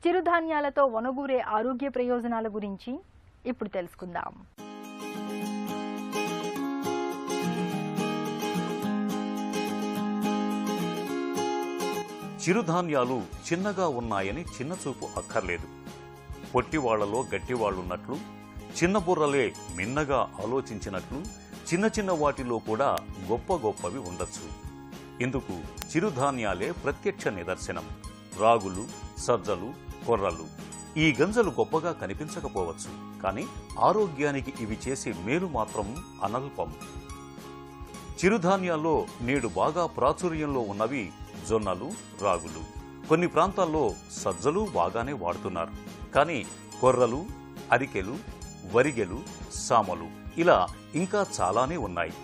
చిరుధాన్యాలతో వనగూరే ఆరోగ్య ప్రయోజనాల గురించి ఇప్పుడు తెలుసుకుందాం. చిరుధాన్యాలు చిన్నగా ఉన్నాయని చిన్న చూపు అక్కర్లేదు. పొట్టివాళ్లలో గట్టివాళ్లున్నట్లు, చిన్న బుర్రలే మిన్నగా ఆలోచించినట్లు చిన్న చిన్న వాటిలో కూడా గొప్పవి ఉండొచ్చు. ఇందుకు చిరుధాన్యాలే ప్రత్యక్ష నిదర్శనం. రాగులు, సజ్జలు, కొర్రలు ఈ గంజలు గొప్పగా కనిపించకపోవచ్చు, కానీ ఆరోగ్యానికి ఇవి చేసే మేలు మాత్రం అనల్పం. చిరుధాన్యాల్లో నేడు బాగా ప్రాచుర్యంలో ఉన్నవి జొన్నలు, రాగులు. కొన్ని ప్రాంతాల్లో సజ్జలు బాగానే వాడుతున్నారు. కానీ కొర్రలు, అరికెలు, వరిగెలు, సామలు ఇలా ఇంకా చాలానే ఉన్నాయి.